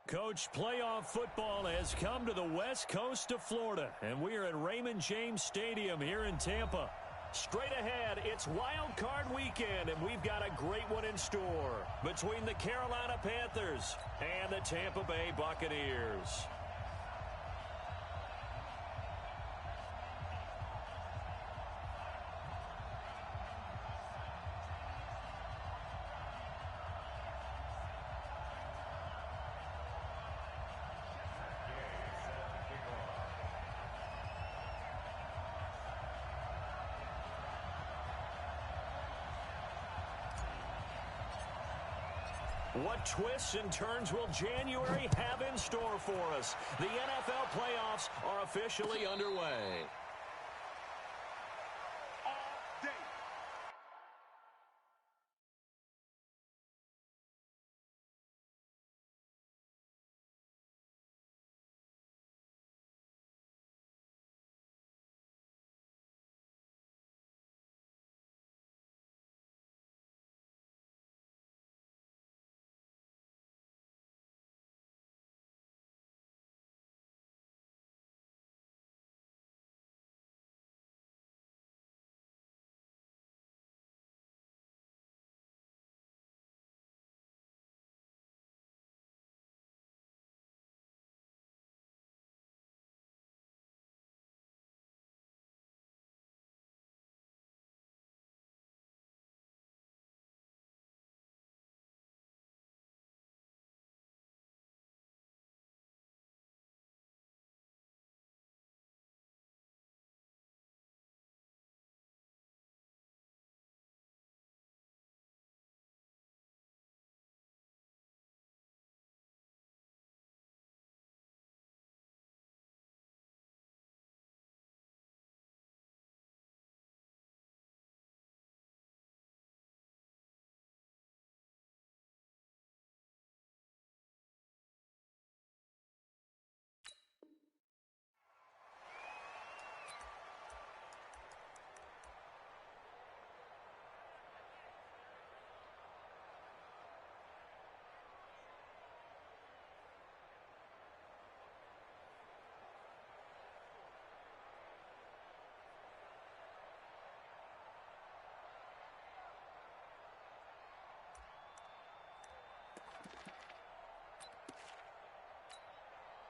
Coach, playoff football has come to the west coast of Florida, and we are at Raymond James Stadium here in Tampa. Straight ahead, it's Wild Card Weekend, and we've got a great one in store between the Carolina Panthers and the Tampa Bay Buccaneers. What twists and turns will January have in store for us? The NFL playoffs are officially underway.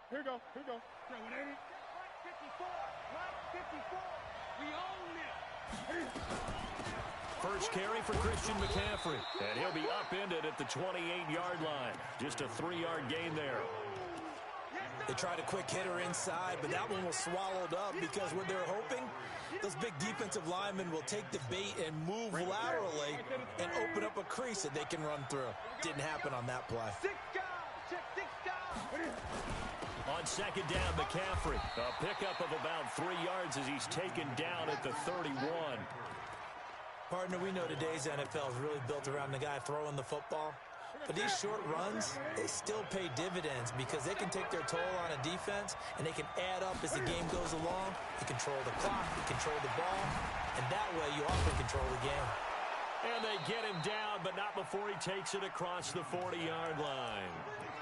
Here we go. Here we go. Yeah, 180. 54. We own it. First carry for Christian McCaffrey, and he'll be upended at the 28-yard line. Just a 3-yard gain there. They tried a quick hitter inside, but that one was swallowed up because what they're hoping, those big defensive linemen will take the bait and move laterally and open up a crease that they can run through. Didn't happen on that play. On second down, McCaffrey, a pickup of about 3 yards as he's taken down at the 31. Partner, we know today's NFL is really built around the guy throwing the football. But these short runs, they still pay dividends because they can take their toll on a defense and they can add up as the game goes along. You control the clock, you control the ball, and that way you often control the game. And they get him down, but not before he takes it across the 40-yard line.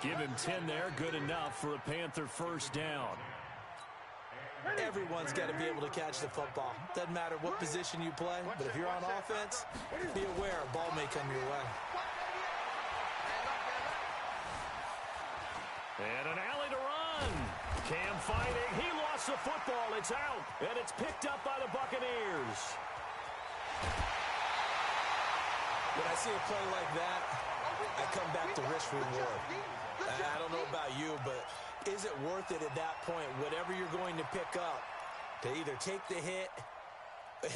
Give him 10 there, good enough for a Panther first down. Everyone's got to be able to catch the football. Doesn't matter what position you play, but if you're on offense, be aware a ball may come your way. And an alley to run. Cam fighting. He lost the football. It's out. And it's picked up by the Buccaneers. When I see a play like that, I come back to risk reward. I don't know about you, but is it worth it at that point, whatever you're going to pick up, to either take the hit,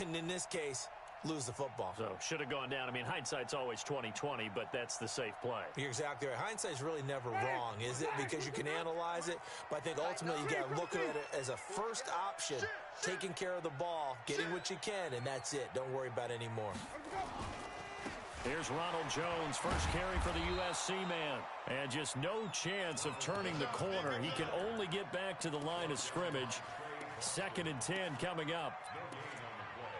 and in this case, lose the football? So, should have gone down. I mean, hindsight's always 20/20, but that's the safe play. You're exactly right. Hindsight's really never wrong, is it? Because you can analyze it, but I think ultimately you got to look at it as a first option, taking care of the ball, getting what you can, and that's it. Don't worry about it anymore. Here's Ronald Jones, first carry for the USC man. And just no chance of turning the corner. He can only get back to the line of scrimmage. 2nd and 10 coming up.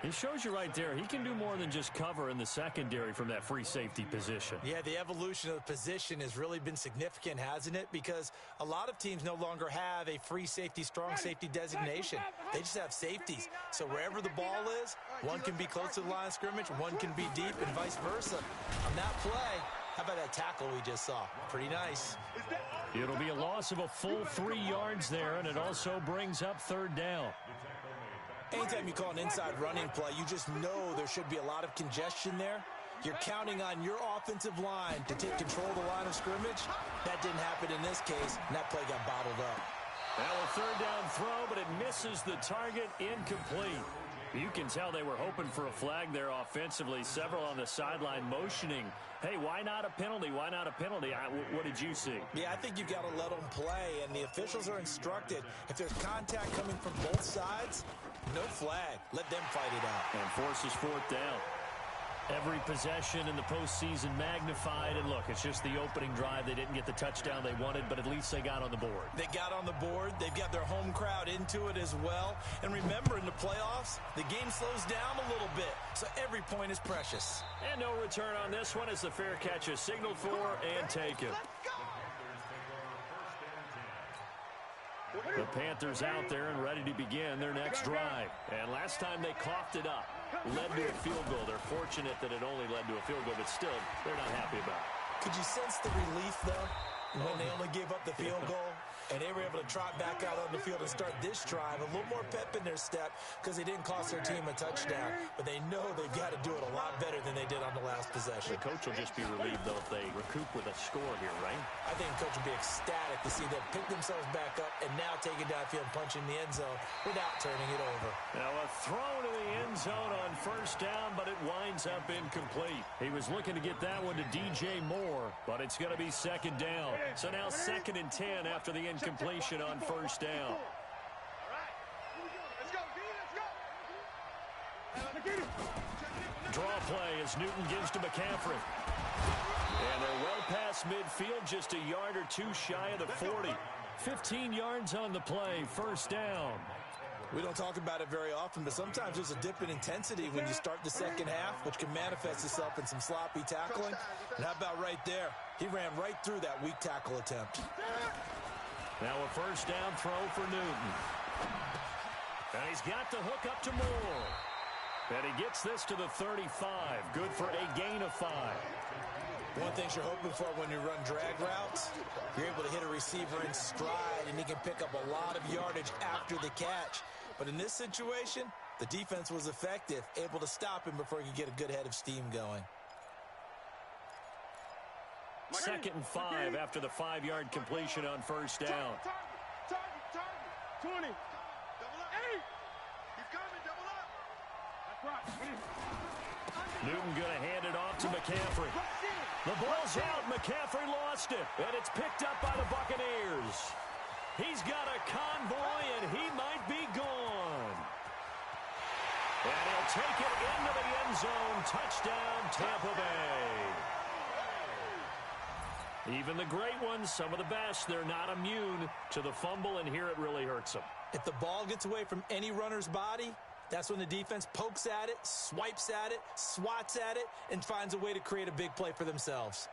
He shows you right there, he can do more than just cover in the secondary from that free safety position. Yeah, the evolution of the position has really been significant, hasn't it? Because a lot of teams no longer have a free safety, strong safety designation. They just have safeties. So wherever the ball is, one can be close to the line of scrimmage, one can be deep, and vice versa. On that play, how about that tackle we just saw? Pretty nice. It'll be a loss of a full 3 yards there, and it also brings up third down. Anytime you call an inside running play, you just know there should be a lot of congestion there. You're counting on your offensive line to take control of the line of scrimmage. That didn't happen in this case, and that play got bottled up. Now a third down throw, but it misses the target, incomplete. You can tell they were hoping for a flag there offensively. Several on the sideline motioning, hey, why not a penalty? Why not a penalty? What did you see? Yeah, I think you've got to let them play, and the officials are instructed. If there's contact coming from both sides, no flag. Let them fight it out. And forces fourth down. Every possession in the postseason magnified. And look, it's just the opening drive. They didn't get the touchdown they wanted, but at least they got on the board. They got on the board. They've got their home crowd into it as well. And remember, in the playoffs, the game slows down a little bit, so every point is precious. And no return on this one as the fair catch is signaled for and taken. The Panthers out there and ready to begin their next drive. And last time they coughed it up, led to a field goal. They're fortunate that it only led to a field goal, but still, they're not happy about it. Could you sense the relief, though, when they only gave up the field goal? And they were able to trot back out on the field and start this drive. A little more pep in their step because they didn't cost their team a touchdown. But they know they've got to do it a lot better than they did on the last possession. The coach will just be relieved, though, if they recoup with a score here, right? I think the coach will be ecstatic to see them pick themselves back up and now take it downfield and punch in the end zone without turning it over. Now a throw to the end zone on first down, but it winds up incomplete. He was looking to get that one to DJ Moore, but it's going to be second down. So now 2nd and 10 after the incompletion on first down. Draw play as Newton gives to McCaffrey. And they're well past midfield, just a yard or two shy of the 40. 15 yards on the play, first down. We don't talk about it very often, but sometimes there's a dip in intensity when you start the second half, which can manifest itself in some sloppy tackling. And how about right there? He ran right through that weak tackle attempt. Now a first down throw for Newton. And he's got the hook up to Moore. And he gets this to the 35. Good for a gain of 5. One thing you're hoping for when you run drag routes, you're able to hit a receiver in stride, and he can pick up a lot of yardage after the catch. But in this situation, the defense was effective, able to stop him before he could get a good head of steam going. 2nd and 5 after the 5-yard completion on first down. Target. 20. Double up. 8. He's coming. Double up. That's right. Newton going to hand it off to McCaffrey. The ball's out. McCaffrey lost it. And it's picked up by the Buccaneers. He's got a convoy, and he might be gone. And he'll take it into the end zone. Touchdown, Tampa Bay. Even the great ones, some of the best, they're not immune to the fumble, and here it really hurts them. If the ball gets away from any runner's body, that's when the defense pokes at it, swipes at it, swats at it, and finds a way to create a big play for themselves.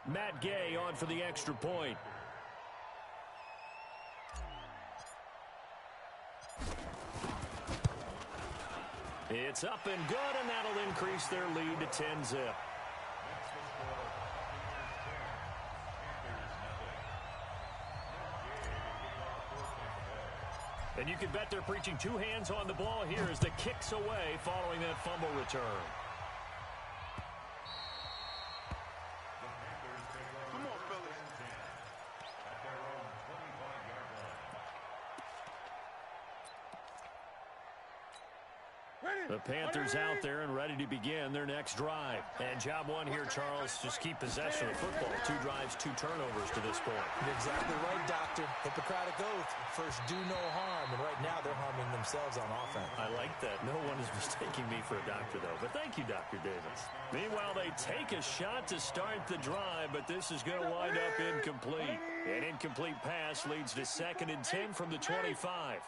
Matt Gay on for the extra point. It's up and good, and that'll increase their lead to 10-zip. And you can bet they're preaching 2 hands on the ball here as the kick's away following that fumble return. Come on, fellas. The Panthers out there and ready to begin their next drive. And job one here, Charles, just keep possession of the football. 2 drives, 2 turnovers to this point. You're exactly right, Doctor. Hippocratic oath. First, do no harm. And right now, they're harming themselves on offense. I like that. No one is mistaking me for a doctor, though. But thank you, Dr. Davis. Meanwhile, they take a shot to start the drive, but this is going to wind up incomplete. An incomplete pass leads to 2nd and 10 from the 25.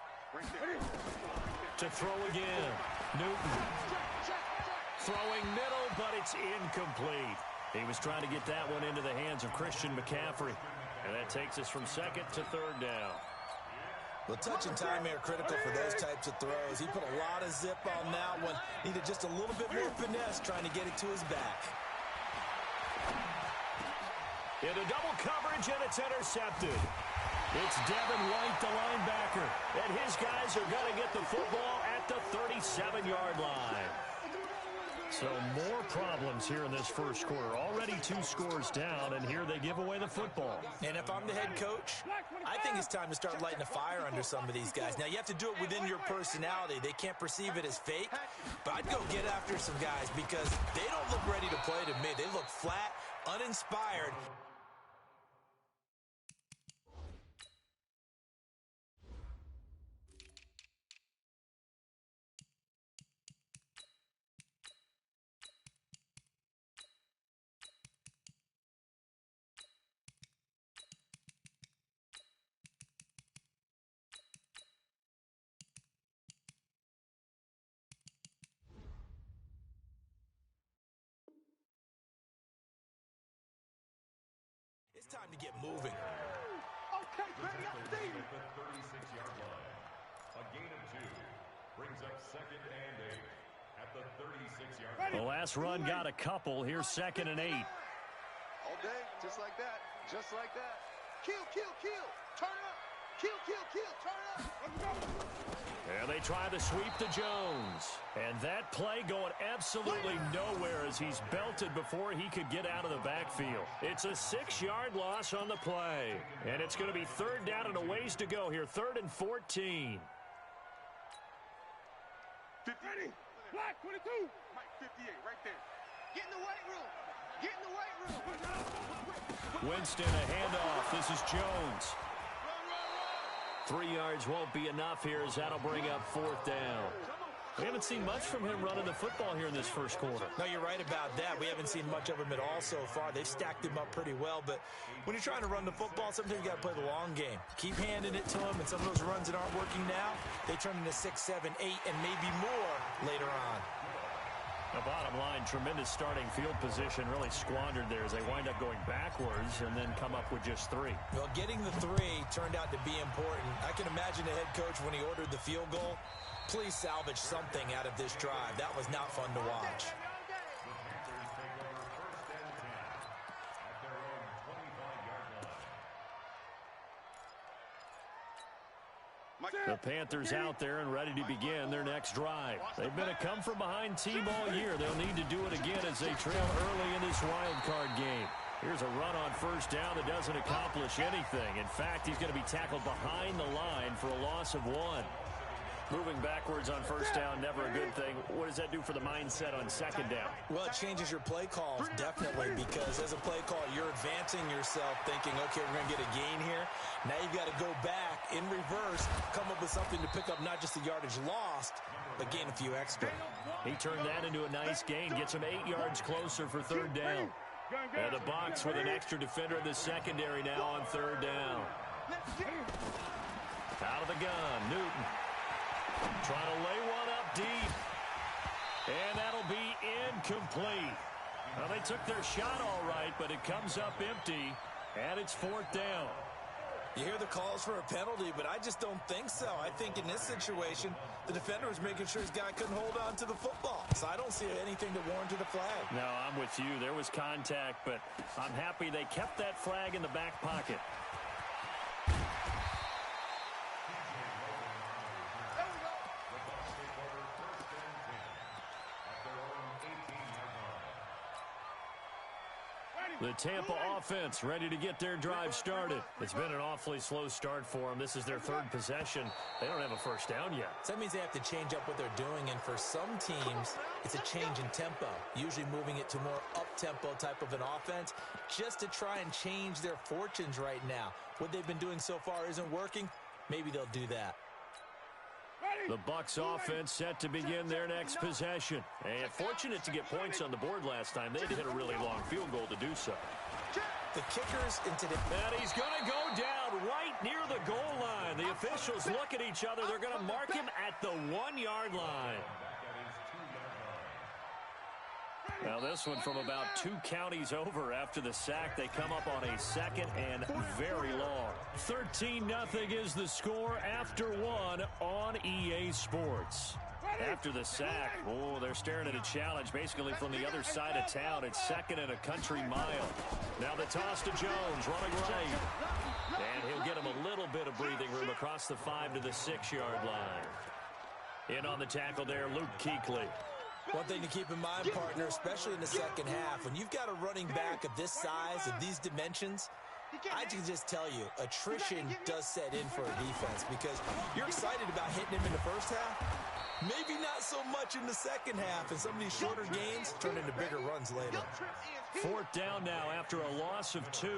To throw again. Newton. Throwing middle, but it's incomplete. He was trying to get that one into the hands of Christian McCaffrey. And that takes us from second to third down. Well, touch and time are critical for those types of throws. He put a lot of zip on that one. Needed just a little bit more finesse trying to get it to his back. Into double coverage, and it's intercepted. It's Devin White, the linebacker. And his guys are going to get the football at the 37-yard line. So more problems here in this first quarter. Already 2 scores down, and here they give away the football. And if I'm the head coach, I think it's time to start lighting a fire under some of these guys. Now, you have to do it within your personality. They can't perceive it as fake, but I'd go get after some guys because they don't look ready to play to me. They look flat, uninspired. It's time to get moving. Okay, ready, I see you. At the 36-yard line. A gain of 2 brings up 2nd and 8 at the 36-yard line. The last run got a couple. Here's 2nd and 8. All day, just like that. Just like that. Kill, kill, kill. Turn up. Kill, kill, kill. Turn up. Let's go. And they try to sweep to Jones. And that play going absolutely nowhere as he's belted before he could get out of the backfield. It's a 6-yard loss on the play. And it's going to be 3rd down and a ways to go here. 3rd and 14. 50. Black 22. Mike 58 right there. Get in the weight room. Get in the weight room. Winston, a handoff. This is Jones. 3 yards won't be enough here as that'll bring up 4th down. We haven't seen much from him running the football here in this first quarter. No, you're right about that. We haven't seen much of him at all so far. They've stacked him up pretty well, but when you're trying to run the football, sometimes you got to play the long game. Keep handing it to him, and some of those runs that aren't working now, they turn into 6, 7, 8, and maybe more later on. The bottom line, tremendous starting field position, really squandered there as they wind up going backwards and then come up with just 3. Well, getting the 3 turned out to be important. I can imagine the head coach when he ordered the field goal. Please salvage something out of this drive. That was not fun to watch. The Panthers out there and ready to begin their next drive. They've been a come-from-behind team all year. They'll need to do it again as they trail early in this wild card game. Here's a run on 1st down that doesn't accomplish anything. In fact, he's going to be tackled behind the line for a loss of 1. Moving backwards on 1st down, never a good thing. What does that do for the mindset on 2nd down? Well, it changes your play calls, definitely, because as a play call, you're advancing yourself thinking, okay, we're going to get a gain here. Now you've got to go back in reverse, come up with something to pick up not just the yardage lost, but gain a few extra. He turned that into a nice gain, gets him 8 yards closer for 3rd down. And the box with an extra defender in the secondary now on 3rd down. Out of the gun, Newton. Trying to lay one up deep. And that'll be incomplete. Well, they took their shot all right, but it comes up empty, and it's 4th down. You hear the calls for a penalty, but I just don't think so. I think in this situation, the defender was making sure his guy couldn't hold on to the football. So I don't see anything that warranted a flag. No, I'm with you. There was contact, but I'm happy they kept that flag in the back pocket. The Tampa offense ready to get their drive started. It's been an awfully slow start for them. This is their 3rd possession. They don't have a 1st down yet. So that means they have to change up what they're doing, and for some teams, it's a change in tempo, usually moving it to more up-tempo type of an offense just to try and change their fortunes right now. What they've been doing so far isn't working. Maybe they'll do that. The Bucs offense set to begin their next possession. And fortunate to get points on the board last time. They had to hit a really long field goal to do so. The kickers into the... And he's going to go down right near the goal line. The officials look at each other. They're going to mark him at the 1-yard line. Now this one from about 2 counties over after the sack. They come up on a 2nd and very long. 13-0 is the score after 1 on EA Sports. After the sack, oh, they're staring at a challenge basically from the other side of town. It's 2nd and a country mile. Now the toss to Jones, running right. And he'll get him a little bit of breathing room across the 5 to the 6-yard line. In on the tackle there, Luke Kuechly. One thing to keep in mind, partner, especially in the second half, when you've got a running back of this size, of these dimensions, I can just tell you, attrition does set in for a defense because you're excited about hitting him in the first half. Maybe not so much in the second half, and some of these shorter gains turn into bigger runs later. 4th down now after a loss of 2.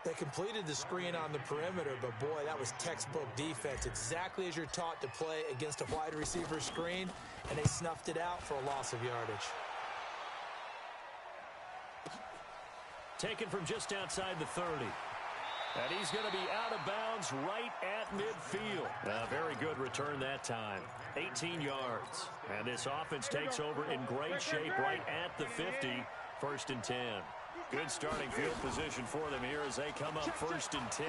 They completed the screen on the perimeter, but boy, that was textbook defense. Exactly as you're taught to play against a wide receiver screen, and they snuffed it out for a loss of yardage. Taken from just outside the 30. And he's going to be out of bounds right at midfield. A very good return that time. 18 yards. And this offense takes over in great shape right at the 50. 1st and 10. Good starting field position for them here as they come up 1st and 10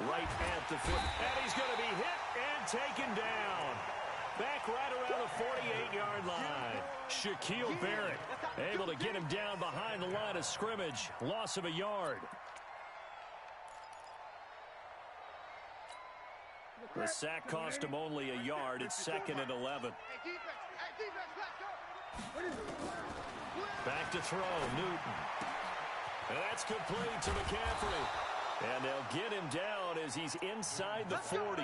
right at the 50. And he's going to be hit and taken down. Back right around the 48-yard line. Shaquille Barrett able to get him down behind the line of scrimmage. Loss of a yard. The sack cost him only a yard. It's 2nd and 11. Back to throw, Newton. And that's complete to McCaffrey. And they'll get him down as he's inside the 40.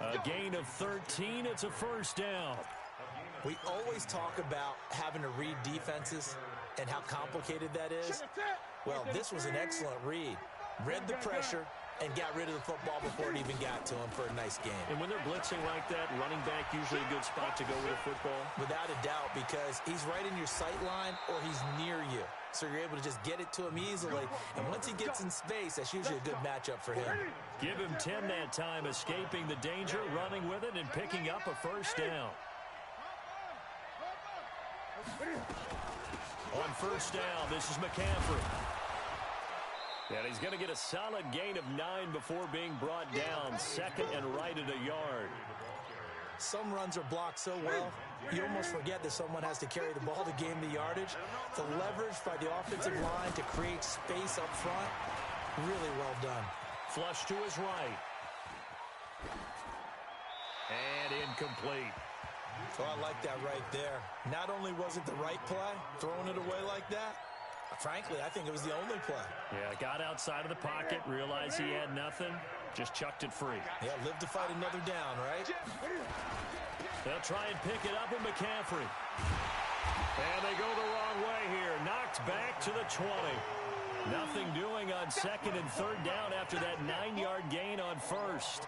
A gain of 13. It's a 1st down. We always talk about having to read defenses and how complicated that is. Well, this was an excellent read. Read the pressure and got rid of the football before it even got to him for a nice game. And when they're blitzing like that, running back usually a good spot to go with a football? Without a doubt, because he's right in your sight line or he's near you. So you're able to just get it to him easily. And once he gets in space, that's usually a good matchup for him. Give him 10 that time, escaping the danger, running with it, and picking up a 1st down. On 1st down, this is McCaffrey. And he's going to get a solid gain of 9 before being brought down. 2nd and right at a yard. Some runs are blocked so well, you almost forget that someone has to carry the ball to gain the yardage. The leverage by the offensive line to create space up front, really well done. Flush to his right. And incomplete. Oh, I like that right there. Not only was it the right play, throwing it away like that, frankly, I think it was the only play. Yeah, got outside of the pocket, realized he had nothing, just chucked it free. Yeah, live to fight another down, right? They'll try and pick it up with McCaffrey. And they go the wrong way here. Knocked back to the 20. Nothing doing on 2nd and 3rd down after that 9-yard gain on 1st.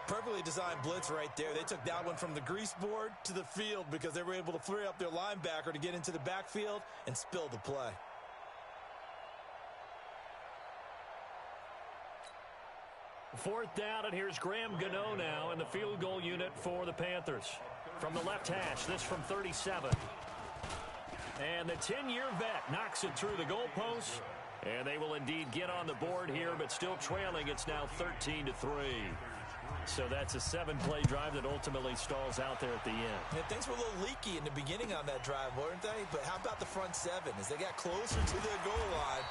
Perfectly designed blitz right there. They took that one from the grease board to the field because they were able to free up their linebacker to get into the backfield and spill the play. Fourth down, and here's Graham Gano now in the field goal unit for the Panthers. From the left hash, this from 37. And the 10-year vet knocks it through the goalpost. And they will indeed get on the board here, but still trailing. It's now 13-3. So that's a 7-play drive that ultimately stalls out there at the end. Yeah, things were a little leaky in the beginning on that drive, weren't they? But how about the front 7? As they got closer to their goal line,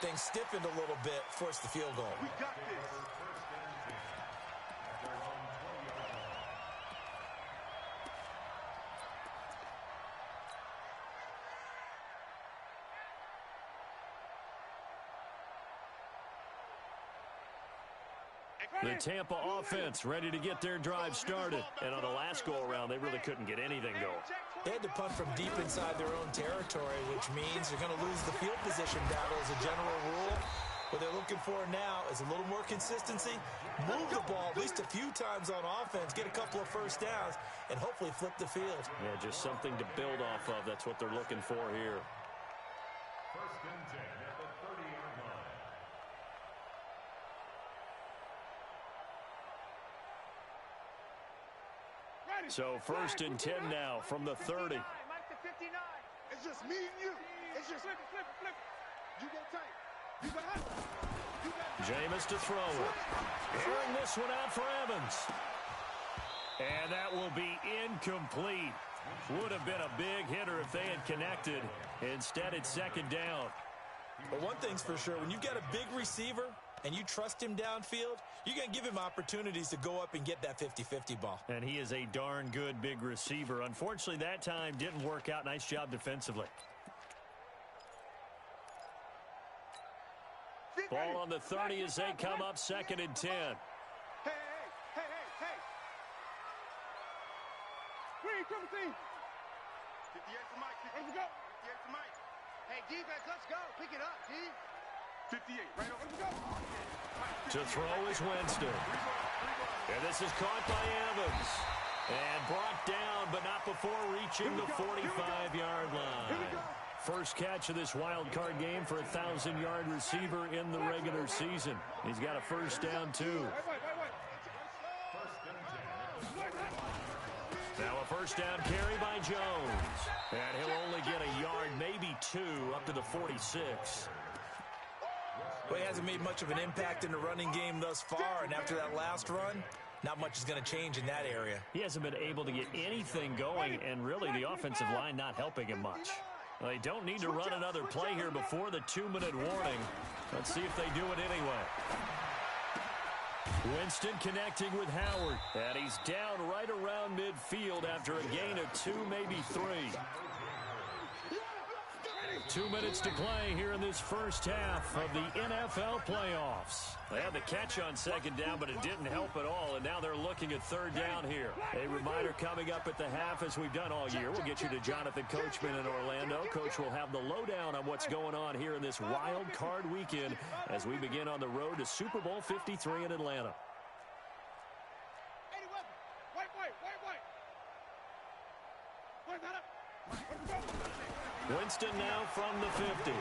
things stiffened a little bit, forced the field goal. We got this. The Tampa offense ready to get their drive started. And on the last go-around, they really couldn't get anything going. They had to punt from deep inside their own territory, which means they're going to lose the field position battle as a general rule. What they're looking for now is a little more consistency, move the ball at least a few times on offense, get a couple of first downs, and hopefully flip the field. Yeah, just something to build off of. That's what they're looking for here. 1st and 10 at the 30-yard line. So 1st and 10 now from the 30. It's just me and you. It's just flip. You go tight. You got it. Jameis to throw it. Airing this one out for Evans. And that will be incomplete. Would have been a big hitter if they had connected. Instead, it's 2nd down. But one thing's for sure, when you've got a big receiver and you trust him downfield, you're going to give him opportunities to go up and get that 50-50 ball. And he is a darn good big receiver. Unfortunately, that time didn't work out. Nice job defensively. Ball on the 30 as they come up 2nd and 10. Hey. Green, triple team. 58 to Mike. Let's go. 58 to Mike. Hey, defense, let's go. Pick it up, D. 58, right over. Let's go. To throw is Winston. And this is caught by Evans. And brought down, but not before reaching the 45-yard line. First catch of this wild card game for a 1,000-yard receiver in the regular season. He's got a 1st down, too. Now a 1st down carry by Jones. And he'll only get a yard, maybe 2, up to the 46. Well, he hasn't made much of an impact in the running game thus far, and after that last run, not much is going to change in that area. He hasn't been able to get anything going, and really the offensive line not helping him much. Well, they don't need to run another play here before the 2-minute warning. Let's see if they do it anyway. Winston connecting with Howard. And he's down right around midfield after a gain of 2, maybe 3. 2 minutes to play here in this first half of the NFL playoffs. They had the catch on 2nd down, but it didn't help at all, and now they're looking at 3rd down here. A reminder coming up at the half, as we've done all year. We'll get you to Jonathan Coachman in Orlando. Coach will have the lowdown on what's going on here in this wild card weekend as we begin on the road to Super Bowl 53 in Atlanta. Winston now from the 50.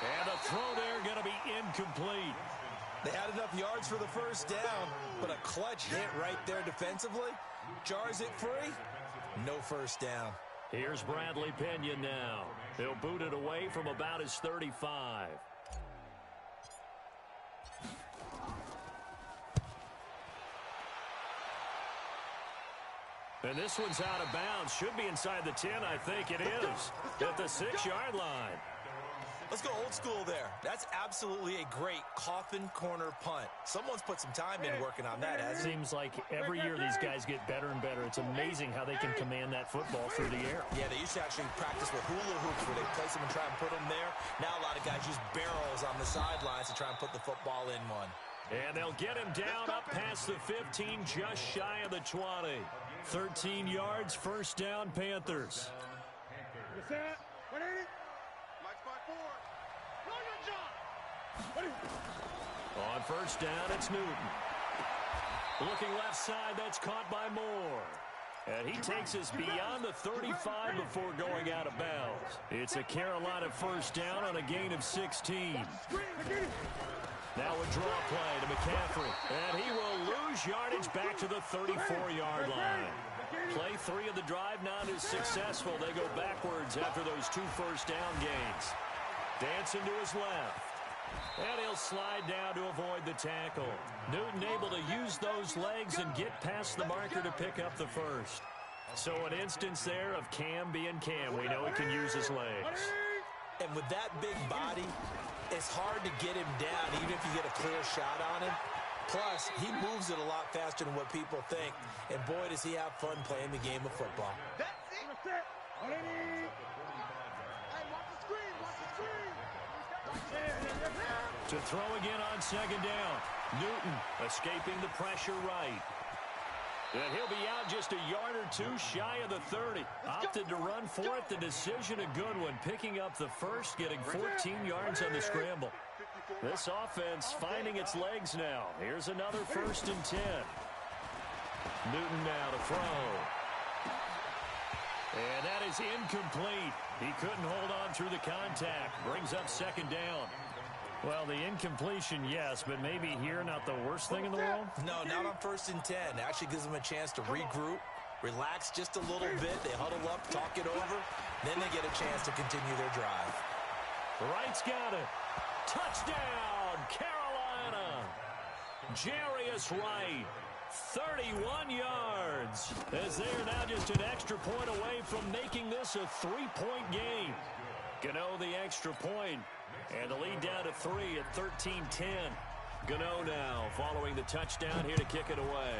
And the throw there going to be incomplete. They had enough yards for the 1st down, but a clutch hit right there defensively. Jars it free. No 1st down. Here's Bradley Pinion now. He'll boot it away from about his 35. And this one's out of bounds. Should be inside the 10, I think it is. At the 6-yard line. Let's go old school there. That's absolutely a great coffin corner punt. Someone's put some time in working on that, hasn't it? Seems like every year these guys get better and better. It's amazing how they can command that football through the air. Yeah, they used to actually practice with hula hoops where they place them and try and put them there. Now a lot of guys use barrels on the sidelines to try and put the football in one. And they'll get him down up past the 15, just shy of the 20. 13 yards, 1st down, Panthers. On 1st down, it's Newton. Looking left side, that's caught by Moore. And he takes us beyond the 35 before going out of bounds. It's a Carolina 1st down on a gain of 16. Now a draw play to McCaffrey. And he will lose yardage back to the 34-yard line. Play 3 of the drive not as successful. They go backwards after those 2 1st down gains. Dancing to his left. And he'll slide down to avoid the tackle. Newton able to use those legs and get past the marker to pick up the 1st. So an instance there of Cam being Cam. We know he can use his legs. And with that big body, it's hard to get him down even if you get a clear shot on him. Plus, he moves it a lot faster than what people think. And boy, does he have fun playing the game of football. To throw again on 2nd down. Newton escaping the pressure right. And he'll be out just a yard or 2 shy of the 30. Opted to run for it. The decision a good one. Picking up the 1st, getting 14 yards on the scramble. This offense finding its legs now. Here's another 1st and 10. Newton now to throw. And that is incomplete. He couldn't hold on through the contact. Brings up 2nd down. Well, the incompletion, yes, but maybe here not the worst thing in the world? No, not on 1st and 10. It actually gives them a chance to regroup, relax just a little bit. They huddle up, talk it over. Then they get a chance to continue their drive. Wright's got it. Touchdown, Carolina. Jarius Wright, 31 yards. As they are now just an extra point away from making this a 3-point game. Gano the extra point, and the lead down to 3 at 13-10. Gano now following the touchdown here to kick it away.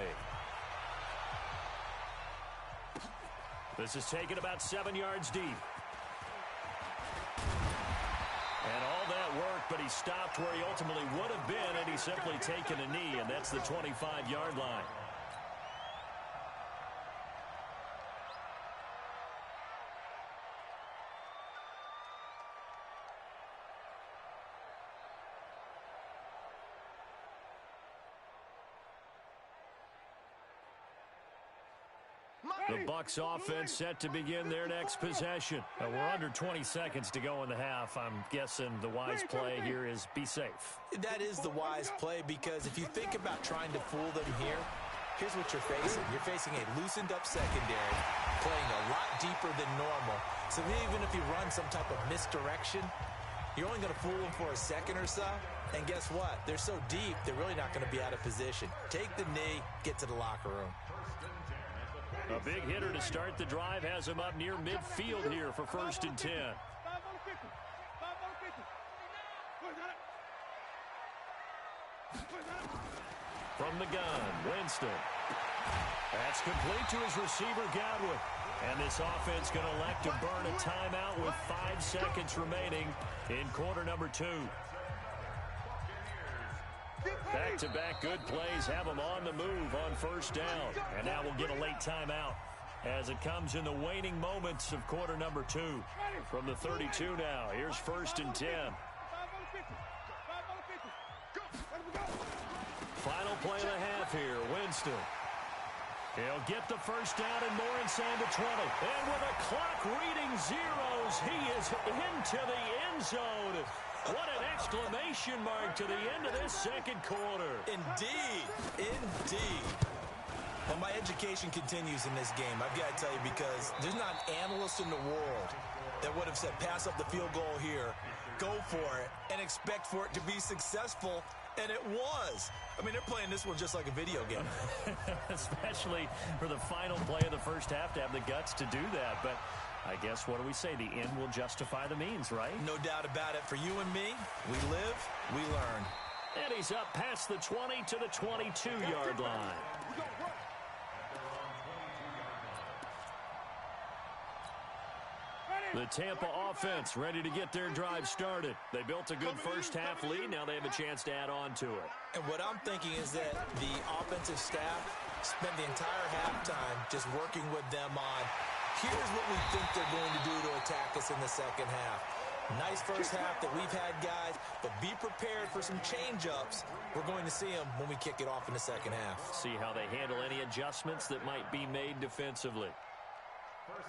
This is taken about 7 yards deep. And all that work, but he stopped where he ultimately would have been, and he's simply taken a knee, and that's the 25-yard line. The Bucs offense set to begin their next possession. We're under 20 seconds to go in the half. I'm guessing the wise play here is be safe. That is the wise play, because if you think about trying to fool them here, here's what you're facing. You're facing a loosened up secondary, playing a lot deeper than normal. So even if you run some type of misdirection, you're only going to fool them for a second or so. And guess what? They're so deep, they're really not going to be out of position. Take the knee, get to the locker room. A big hitter to start the drive has him up near midfield here for 1st and 10. From the gun, Winston. That's complete to his receiver, Godwin. And this offense going to elect to burn a timeout with 5 seconds remaining in quarter number 2. Back-to-back good plays have them on the move on 1st down. And now we'll get a late timeout as it comes in the waning moments of quarter number 2. From the 32 now, here's 1st and 10. Final play of the half here, Winston. He'll get the 1st down and more inside the 20. And with a clock reading zeros, he is into the end zone. What an exclamation mark to the end of this second quarter. Indeed. Indeed. Well, my education continues in this game, I've got to tell you, because there's not an analyst in the world that would have said pass up the field goal here, go for it, and expect for it to be successful. And it was. I mean, they're playing this one just like a video game. Especially for the final play of the first half to have the guts to do that. But I guess, what do we say? The end will justify the means, right? No doubt about it. For you and me, we live, we learn. And he's up past the 20 to the 22-yard line. The Tampa offense ready to get their drive started. They built a good first half lead. Now they have a chance to add on to it. And what I'm thinking is that the offensive staff spent the entire halftime just working with them on, here's what we think they're going to do to attack us in the second half. Nice first half that we've had, guys, but be prepared for some change-ups. We're going to see them when we kick it off in the second half. See how they handle any adjustments that might be made defensively.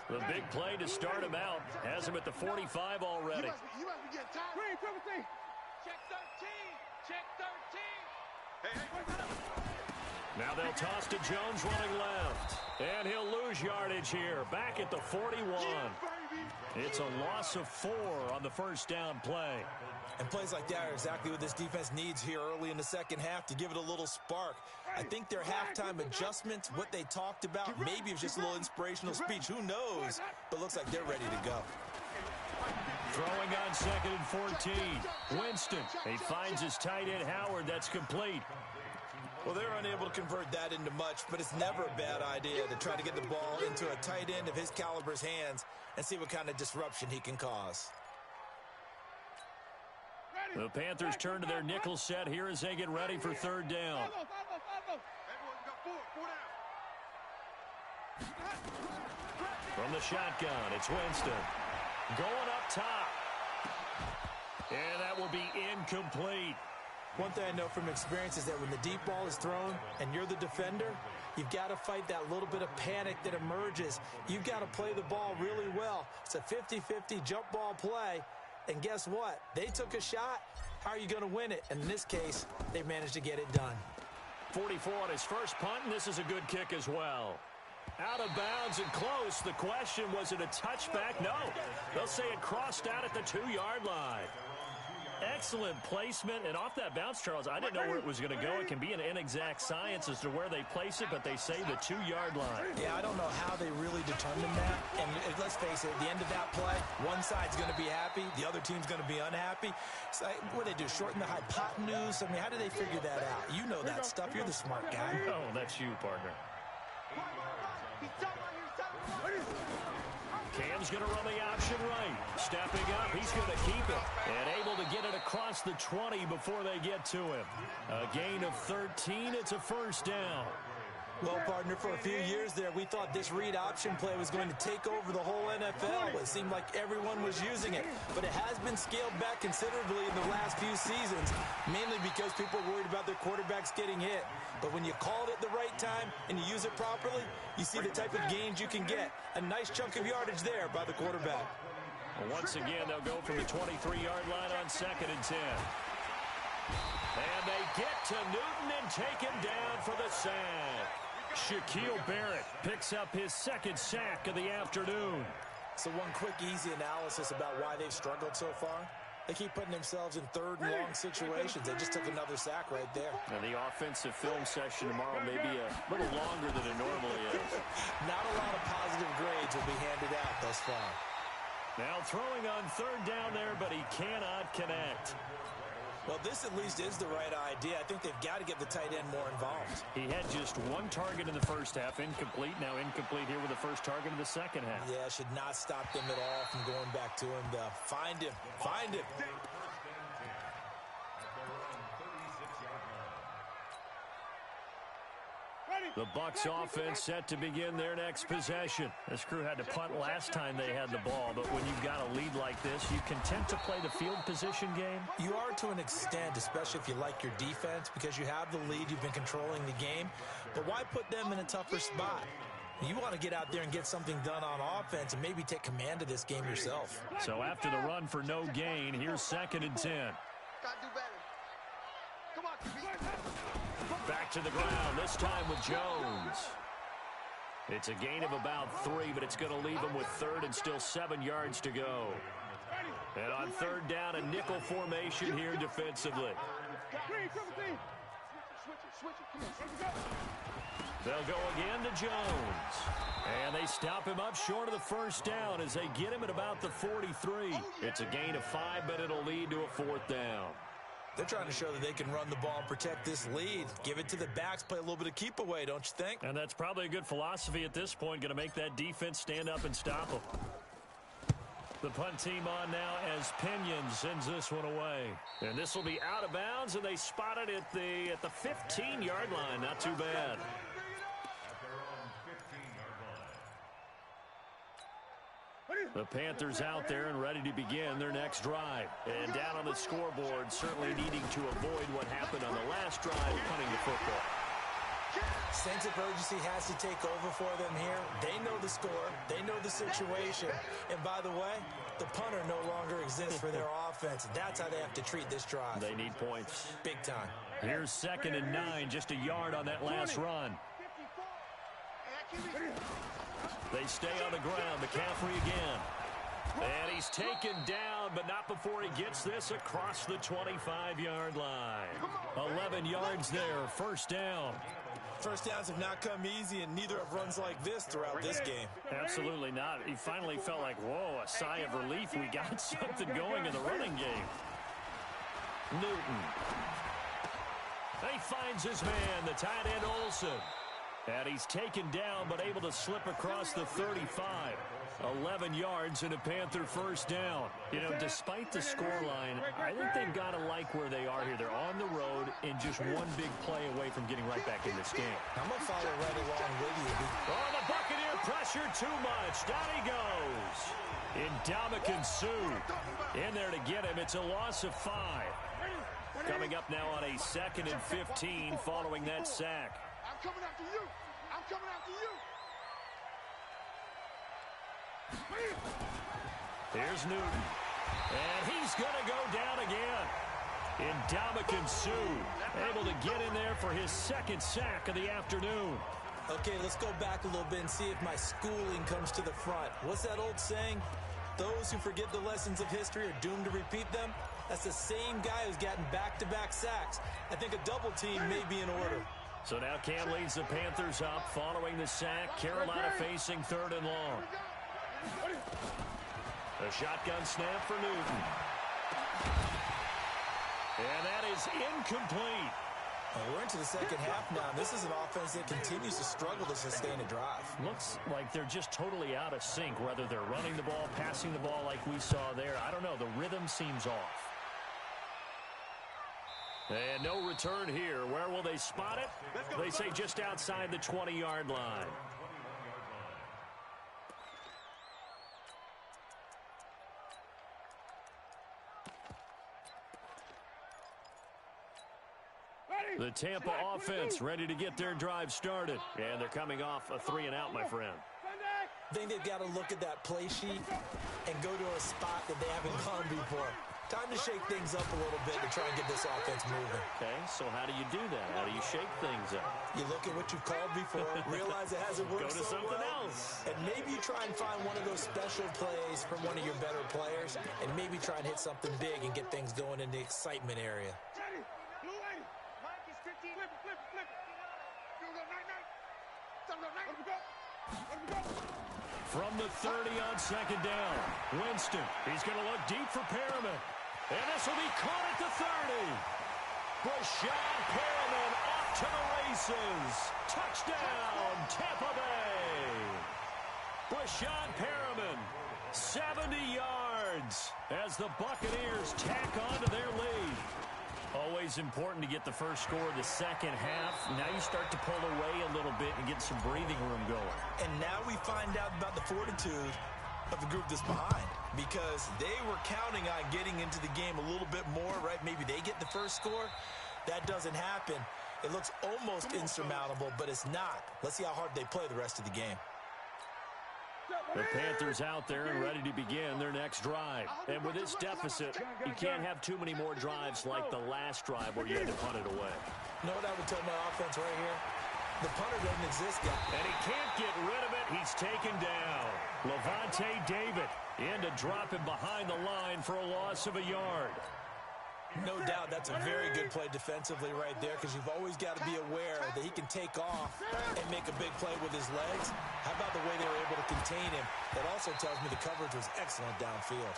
The big play to start him out has him at the 45 already. You must be getting tired. Check 13. Check 13. Now they'll toss to Jones running left. And he'll lose yardage here. Back at the 41. It's a loss of 4 on the first down play. And plays like that are exactly what this defense needs here early in the second half to give it a little spark. I think their halftime adjustments, what they talked about, maybe it's just a little inspirational speech. Who knows? But looks like they're ready to go. Throwing on 2nd and 14. Winston. He finds his tight end, Howard. That's complete. Well, they're unable to convert that into much, but it's never a bad idea to try to get the ball into a tight end of his caliber's hands and see what kind of disruption he can cause. The Panthers turn to their nickel set here as they get ready for 3rd down. From the shotgun, it's Winston. Going up top. And that will be incomplete. One thing I know from experience is that when the deep ball is thrown and you're the defender, you've got to fight that little bit of panic that emerges. You've got to play the ball really well. It's a 50-50 jump ball play. And guess what? They took a shot. how are you going to win it? And in this case, they've managed to get it done. 44 on his first punt, and this is a good kick as well. Out of bounds and close. The question, was it a touchback? No. They'll say it crossed out at the 2-yard line. Excellent placement, and off that bounce, Charles, I didn't know where it was going to go. It can be an inexact science as to where they place it, but they say the 2-yard line. Yeah, I don't know how they really determined that. And let's face it, at the end of that play, one side's going to be happy, the other team's going to be unhappy. So what do they do, shorten the hypotenuse? I mean, how do they figure that out? You know that stuff. You're the smart guy. Oh, that's you, partner. Cam's going to run the option right. Stepping up, he's going to keep it. And able to get it across the 20 before they get to him. A gain of 13, it's a first down. Well, partner, for a few years there, we thought this read option play was going to take over the whole NFL. It seemed like everyone was using it. But it has been scaled back considerably in the last few seasons, mainly because people are worried about their quarterbacks getting hit. But when you call it at the right time and you use it properly, you see the type of gains you can get. A nice chunk of yardage there by the quarterback. Well, once again, they'll go from the 23-yard line on 2nd and 10. And they get to Newton and take him down for the sack. Shaquille Barrett picks up his 2nd sack of the afternoon. So one quick, easy analysis about why they've struggled so far. They keep putting themselves in 3rd and long situations. They just took another sack right there. Now the offensive film session tomorrow may be a little longer than it normally is. Not a lot of positive grades will be handed out thus far. Now throwing on 3rd down there, but he cannot connect. Well, this at least is the right idea. I think they've got to get the tight end more involved. He had just 1 target in the first half, incomplete. Now incomplete here with the first target in the second half. Yeah, should not stop them at all from going back to him. Find him. Find him. The Bucs offense set to begin their next possession. This crew had to punt last time they had the ball, but when you've got a lead like this, you content to play the field position game? You are to an extent, especially if you like your defense, because you have the lead, you've been controlling the game. But why put them in a tougher spot? You want to get out there and get something done on offense and maybe take command of this game yourself. So after the run for no gain, here's 2nd and 10. Gotta do better. Come on, Back to the ground, this time with Jones. It's a gain of about 3, but it's going to leave him with 3rd and still 7 yards to go. And on 3rd down, a nickel formation here defensively. They'll go again to Jones. And they stop him up short of the first down as they get him at about the 43. It's a gain of 5, but it'll lead to a 4th down. They're trying to show that they can run the ball and protect this lead. Give it to the backs, play a little bit of keep away, don't you think? And that's probably a good philosophy at this point, going to make that defense stand up and stop them. The punt team on now as Pinion sends this one away. And this will be out of bounds, and they spot it at the 15-yard line. Not too bad. The Panthers out there and ready to begin their next drive. And down on the scoreboard, certainly needing to avoid what happened on the last drive, punting the football. Sense of urgency has to take over for them here. They know the score. They know the situation. And by the way, the punter no longer exists for their offense. That's how they have to treat this drive. They need points. Big time. Here's 2nd and 9, just a yard on that last run. They stay on the ground. McCaffrey again. And he's taken down, but not before he gets this across the 25-yard line. 11 yards there, first down. First downs have not come easy, and neither have runs like this throughout this game. Absolutely not. He finally felt like, whoa, a sigh of relief. We got something going in the running game. Newton. He finds his man, the tight end Olsen. And he's taken down, but able to slip across the 35. 11 yards and a Panther first down. You know, despite the scoreline, I think they've got to like where they are here. They're on the road and just one big play away from getting right back in this game. I'm going to follow right along with you. Oh, the Buccaneer pressure too much. Down he goes. Ndamukong Suh in there to get him. It's a loss of 5. Coming up now on a 2nd and 15 following that sack. I'm coming after you. I'm coming after you. Here's Newton. And he's going to go down again. Ndamukong Suh able to get in there for his second sack of the afternoon. Okay, let's go back a little bit and see if my schooling comes to the front. What's that old saying? Those who forget the lessons of history are doomed to repeat them. That's the same guy who's gotten back-to-back sacks. I think a double team may be in order. So now Cam leads the Panthers up following the sack. Carolina facing 3rd and long. A shotgun snap for Newton. And that is incomplete. We're into the second half now. This is an offense that continues to struggle to sustain a drive. Looks like they're just totally out of sync, whether they're running the ball, passing the ball like we saw there. I don't know. The rhythm seems off. And no return here. Where will they spot it? They say just outside the 20-yard line. The Tampa offense ready to get their drive started. And they're coming off a 3-and-out, my friend. I think they've got to look at that play sheet and go to a spot that they haven't gone before. Time to shake things up a little bit to try and get this offense moving. Okay, so how do you do that? How do you shake things up? You look at what you've called before, realize it hasn't worked Go to so something well, else. and maybe you try and find one of those special plays from one of your better players, and maybe try and hit something big and get things going in the excitement area. From the 30 on 2nd down, Winston. He's going to look deep for Perriman. And this will be caught at the 30. Brashad Perriman off to the races. Touchdown, Tampa Bay. Brashad Perriman, 70 yards as the Buccaneers tack on to their lead. Always important to get the first score of the second half. Now you start to pull away a little bit and get some breathing room going. And now we find out about the fortitude of the group that's behind, because they were counting on getting into the game a little bit more, right? Maybe they get the first score. That doesn't happen. It looks almost insurmountable, but it's not. Let's see how hard they play the rest of the game. The Panthers out there and ready to begin their next drive. And with this deficit, you can't have too many more drives like the last drive where you had to punt it away. You know what I would tell my offense right here? The punter doesn't exist, guy. And he can't get rid of it. He's taken down. Levante David in to drop him behind the line for a loss of a yard. No doubt that's a very good play defensively right there, because you've always got to be aware that he can take off and make a big play with his legs. How about the way they were able to contain him? That also tells me the coverage was excellent downfield.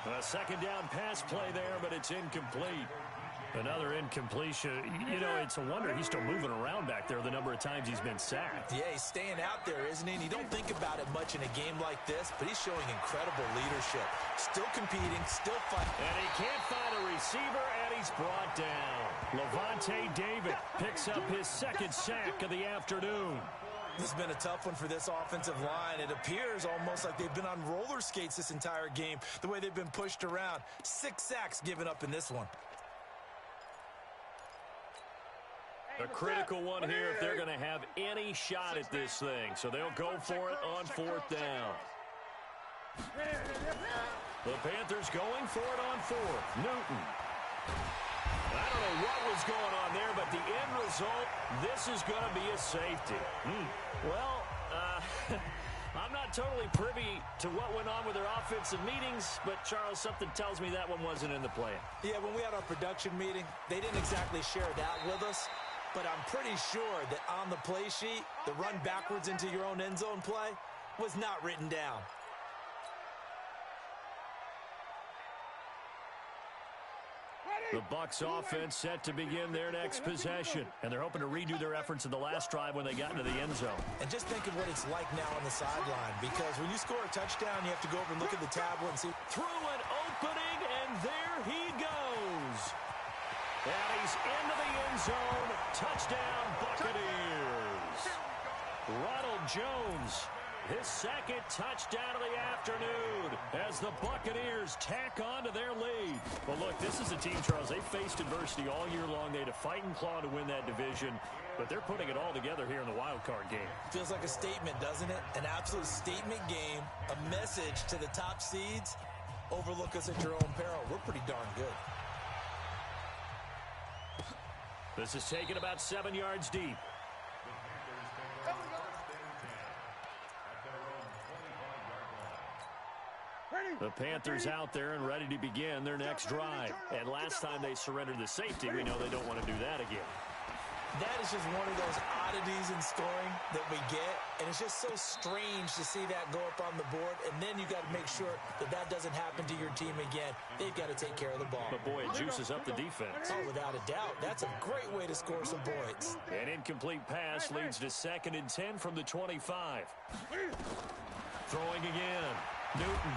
A 2nd down pass play there, but it's incomplete. Another incompletion. You know, it's a wonder he's still moving around back there the number of times he's been sacked. Yeah, he's staying out there, isn't he? And you don't think about it much in a game like this, but he's showing incredible leadership. Still competing, still fighting. And he can't find a receiver, and he's brought down. Levante David picks up his 2nd sack of the afternoon. This has been a tough one for this offensive line. It appears almost like they've been on roller skates this entire game, the way they've been pushed around. 6 sacks given up in this one. A critical one here if they're going to have any shot at this thing. So they'll go for it on 4th down. The Panthers going for it on 4th. Newton. I don't know what was going on there, but the end result, this is going to be a safety. Well, I'm not totally privy to what went on with their offensive meetings, but, Charles, something tells me that one wasn't in the plan. Yeah, when we had our production meeting, they didn't exactly share that with us, but I'm pretty sure that on the play sheet, the run backwards into your own end zone play was not written down. The Bucs offense set to begin their next possession, and they're hoping to redo their efforts in the last drive when they got into the end zone. And just think of what it's like now on the sideline, because when you score a touchdown, you have to go over and look at the tablet and see. Through an opening, and there he goes. And he's into the end zone. Touchdown, Buccaneers. Ronald Jones, his 2nd touchdown of the afternoon as the Buccaneers tack on to their lead. Well, look, this is a team, Charles, they faced adversity all year long. They had to fight and claw to win that division, but they're putting it all together here in the wild card game. Feels like a statement, doesn't it? An absolute statement game, a message to the top seeds. Overlook us at your own peril. We're pretty darn good. This is taken about 7 yards deep. The Panthers out there and ready to begin their next drive. And last time they surrendered the safety, we know they don't want to do that again. That is just one of those oddities in scoring that we get, and it's just so strange to see that go up on the board, and then you got to make sure that that doesn't happen to your team again. They've got to take care of the ball. But, boy, it juices up the defense. Oh, without a doubt. That's a great way to score some points. An incomplete pass leads to 2nd and 10 from the 25. Throwing again. Newton.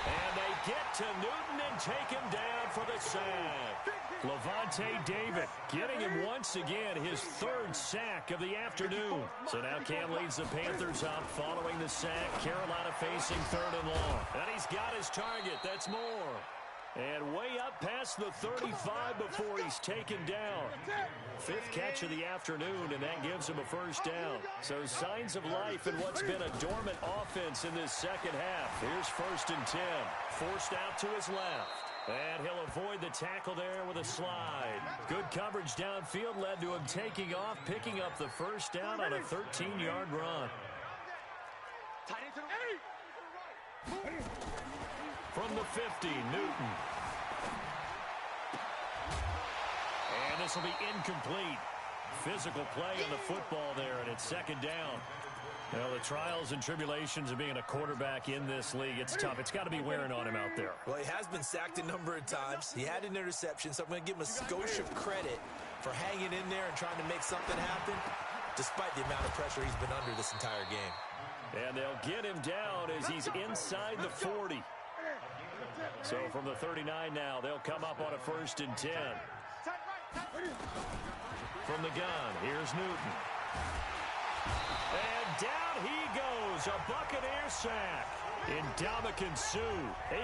And they get to Newton and take him down for the sack. Levante David getting him once again his 3rd sack of the afternoon. So now Cam leads the Panthers up following the sack. Carolina facing 3rd and long. And he's got his target. That's more. And way up past the 35 before he's taken down. 5th catch of the afternoon, and that gives him a 1st down. So signs of life in what's been a dormant offense in this second half. Here's 1st and 10. Forced out to his left. And he'll avoid the tackle there with a slide. Good coverage downfield led to him taking off, picking up the 1st down on a 13-yard run. From the 50, Newton. And this will be incomplete. Physical play on the football there, and it's 2nd down. Well, the trials and tribulations of being a quarterback in this league, it's tough. It's got to be wearing on him out there. Well, he has been sacked a number of times. He had an interception, so I'm going to give him a skosh of credit for hanging in there and trying to make something happen, despite the amount of pressure he's been under this entire game. And they'll get him down as he's inside the 40. So from the 39 now, they'll come up on a 1st and 10. From the gun, here's Newton. And down he goes, a Buccaneer sack. Ndamukong Suh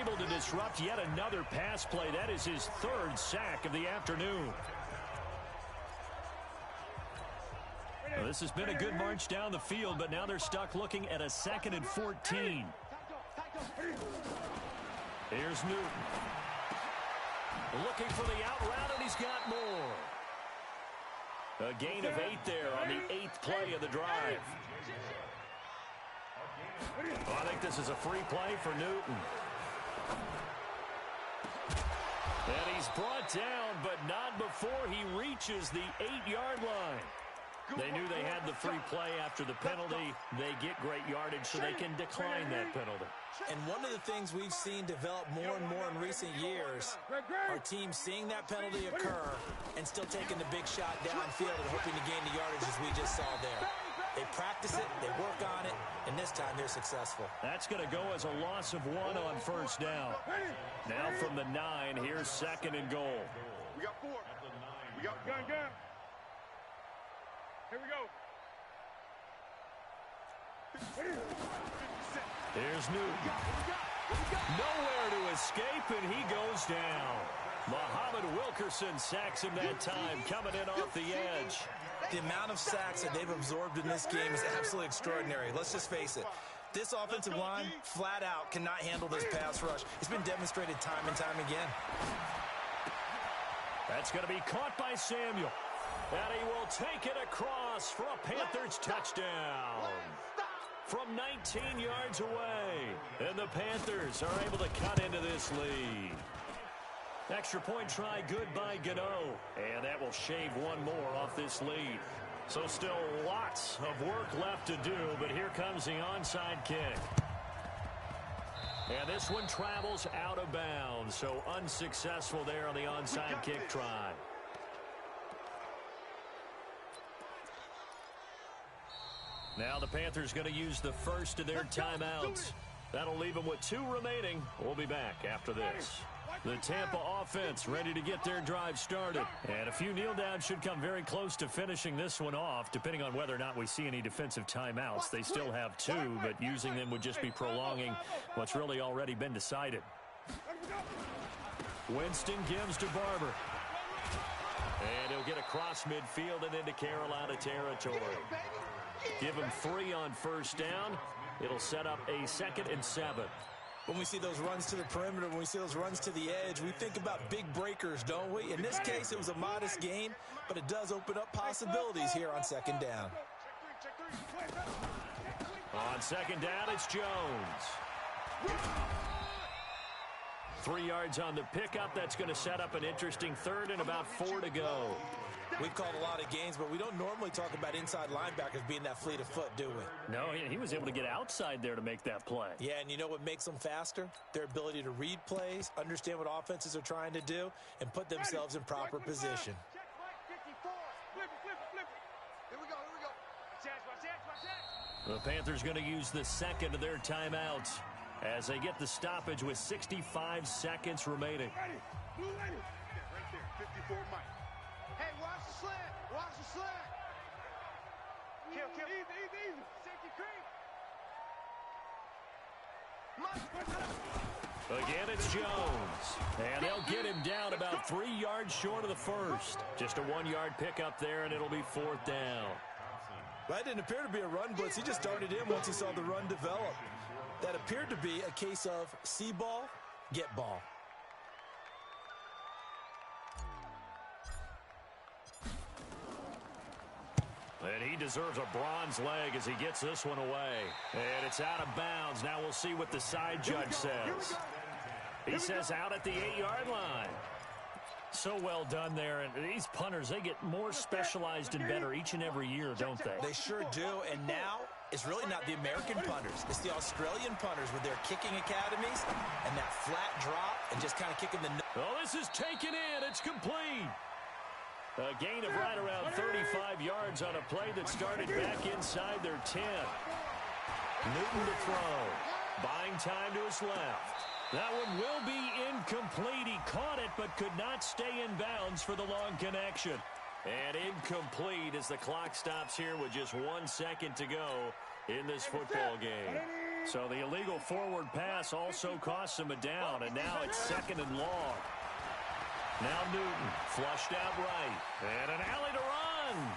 able to disrupt yet another pass play. That is his 3rd sack of the afternoon. Well, this has been a good march down the field, but now they're stuck looking at a 2nd and 14. Here's Newton. Looking for the out route, and he's got more. A gain of 8 there on the 8th play of the drive. Well, I think this is a free play for Newton. And he's brought down, but not before he reaches the 8-yard line. They knew they had the free play after the penalty. They get great yardage, so they can decline that penalty. And one of the things we've seen develop more and more in recent years are teams seeing that penalty occur and still taking the big shot downfield and hoping to gain the yardage as we just saw there. They practice it, they work on it, and this time they're successful. That's going to go as a loss of 1 on 1st down. Now from the 9, here's 2nd and goal. We got 4. We got gun. Here we go. There's Newton. Nowhere to escape, and he goes down. Muhammad Wilkerson sacks him that time, coming in off the edge. The amount of sacks that they've absorbed in this game is absolutely extraordinary. Let's just face it. This offensive line, flat out, cannot handle this pass rush. It's been demonstrated time and time again. That's going to be caught by Samuel. And he will take it across for a Panthers touchdown. From 19 yards away. And the Panthers are able to cut into this lead. Extra point try good by Gano. And that will shave 1 more off this lead. So still lots of work left to do, but here comes the onside kick. And this one travels out of bounds, so unsuccessful there on the onside kick try. Now the Panthers going to use the first of their timeouts. That'll leave them with 2 remaining. We'll be back after this. The Tampa offense ready to get their drive started. And a few kneel downs should come very close to finishing this one off, depending on whether or not we see any defensive timeouts. They still have 2, but using them would just be prolonging what's really already been decided. Winston gives to Barber. And he'll get across midfield and into Carolina territory. Give him 3 on 1st down. It'll set up a 2nd and 7. When we see those runs to the perimeter, when we see those runs to the edge, we think about big breakers, don't we? In this case, it was a modest gain, but it does open up possibilities here on second down. On second down, it's Jones. 3 yards on the pickup. That's going to set up an interesting third and about 4 to go. We've called a lot of games, but we don't normally talk about inside linebackers being that fleet of foot, do we? No, he was able to get outside there to make that play. Yeah, and you know what makes them faster? Their ability to read plays, understand what offenses are trying to do, and put themselves in proper position. The Panthers going to use the second of their timeouts as they get the stoppage with 65 seconds remaining. Blue lady. Right there, 54 Mike. Hey, watch the slant. Watch the slant. Kill. Easy. Safety creep. Again, it's Jones. And they'll get him down about 3 yards short of the first. Just a 1-yard pickup there, and it'll be 4th down. That didn't appear to be a run blitz. He just darted in once he saw the run develop. That appeared to be a case of see ball, get ball. And he deserves a bronze leg as he gets this one away. And it's out of bounds. Now we'll see what the side judge says. He says out at the 8-yard line. So well done there. And these punters, they get more specialized and better each and every year, don't they? They sure do. And now it's really not the American punters. It's the Australian punters with their kicking academies and that flat drop and just kind of kicking the... Oh, this is taken in. It's complete. A gain of right around 35 yards on a play that started back inside their 10. Newton to throw. Buying time to his left. That one will be incomplete. He caught it but could not stay in bounds for the long connection. And incomplete as the clock stops here with just 1 second to go in this football game. So the illegal forward pass also costs him a down, and now it's 2nd and long. Now Newton flushed out right. And an alley to run.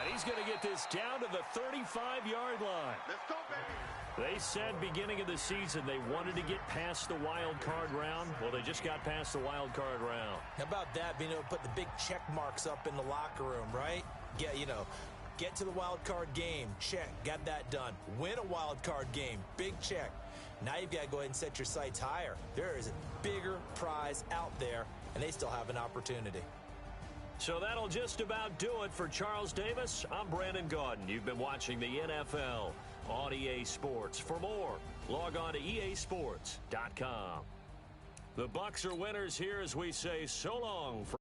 And he's going to get this down to the 35-yard line. Let's go, baby. They said beginning of the season they wanted to get past the wild card round. Well, they just got past the wild card round. How about that, being able to put the big check marks up in the locker room, right? Get to the wild card game. Check. Got that done. Win a wild card game. Big check. Now you've got to go ahead and set your sights higher. There is a bigger prize out there, and they still have an opportunity. So that'll just about do it for Charles Davis. I'm Brandon Gaudin. You've been watching the NFL on EA Sports. For more, log on to easports.com. The Bucs are winners here as we say so long from